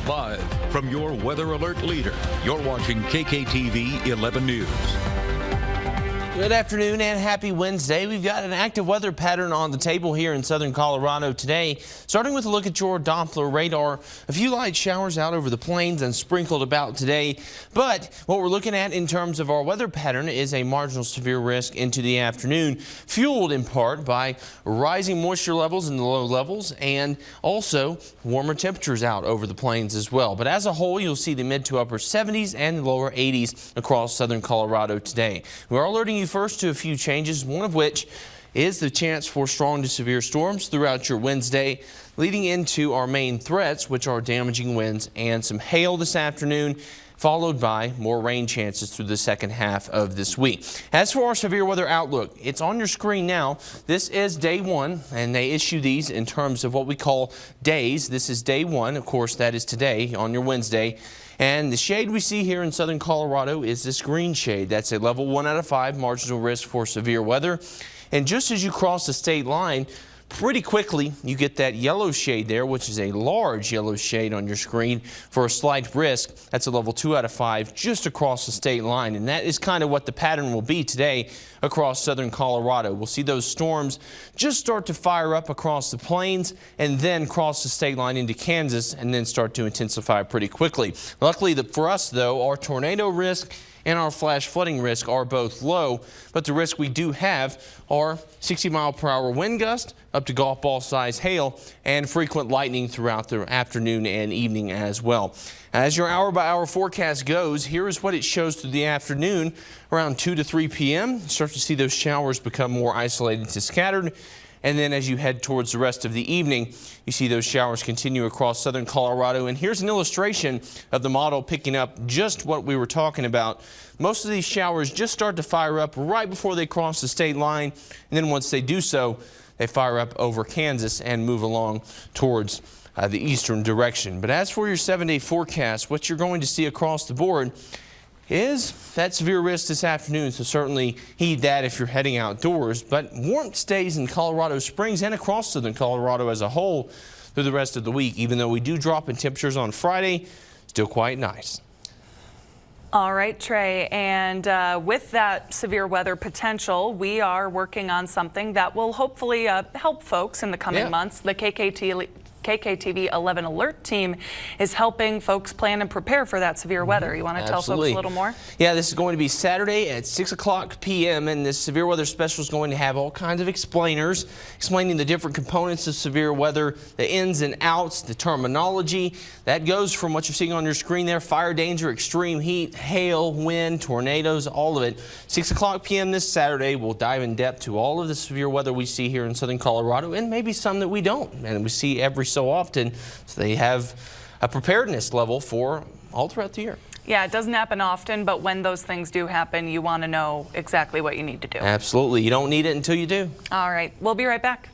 Live from your weather alert leader, you're watching KKTV 11 News. Good afternoon and happy Wednesday. We've got an active weather pattern on the table here in southern Colorado today. Starting with a look at your Doppler radar, a few light showers out over the plains and sprinkled about today. But what we're looking at in terms of our weather pattern is a marginal severe risk into the afternoon, fueled in part by rising moisture levels in the low levels and also warmer temperatures out over the plains as well. But as a whole, you'll see the mid to upper 70s and the lower 80s across southern Colorado today. We're alerting you first to a few changes, one of which is the chance for strong to severe storms throughout your Wednesday, leading into our main threats, which are damaging winds and some hail this afternoon, followed by more rain chances through the second half of this week. As for our severe weather outlook, it's on your screen now. This is day one, and they issue these in terms of what we call days. This is day one. Of course, that is today on your Wednesday. And the shade we see here in southern Colorado is this green shade. That's a level 1 out of 5 marginal risk for severe weather. And just as you cross the state line, pretty quickly you get that yellow shade there, which is a large yellow shade on your screen for a slight risk. That's a level 2 out of 5 just across the state line. And that is kind of what the pattern will be today across southern Colorado. We'll see those storms just start to fire up across the plains and then cross the state line into Kansas and then start to intensify pretty quickly. Luckily for us, though, our tornado risk and our flash flooding risk are both low, but the risk we do have are 60-mile-per-hour wind gusts, up to golf ball size hail, and frequent lightning throughout the afternoon and evening as well. As your hour-by-hour forecast goes, here is what it shows through the afternoon. Around 2 to 3 p.m., you start to see those showers become more isolated to scattered. And then as you head towards the rest of the evening, you see those showers continue across southern Colorado. And here's an illustration of the model picking up just what we were talking about. Most of these showers just start to fire up right before they cross the state line. And then once they do so, they fire up over Kansas and move along towards the eastern direction. But as for your 7-day forecast, what you're going to see across the board is that severe risk this afternoon, so certainly heed that if you're heading outdoors. But warmth stays in Colorado Springs and across southern Colorado as a whole through the rest of the week. Even though we do drop in temperatures on Friday, still quite nice. All right, Trey, and with that severe weather potential, we are working on something that will hopefully help folks in the coming months. The KKTV 11 Alert team is helping folks plan and prepare for that severe weather. You want to tell folks a little more? Yeah, this is going to be Saturday at 6 o'clock p.m. and this severe weather special is going to have all kinds of explainers explaining the different components of severe weather, the ins and outs, the terminology. That goes from what you're seeing on your screen there: fire danger, extreme heat, hail, wind, tornadoes, all of it. 6 o'clock p.m. this Saturday, we'll dive in depth to all of the severe weather we see here in southern Colorado and maybe some that we don't, and we see every so often, so they have a preparedness level for all throughout the year. Yeah, it doesn't happen often, but when those things do happen, you want to know exactly what you need to do. Absolutely. You don't need it until you do. All right. We'll be right back.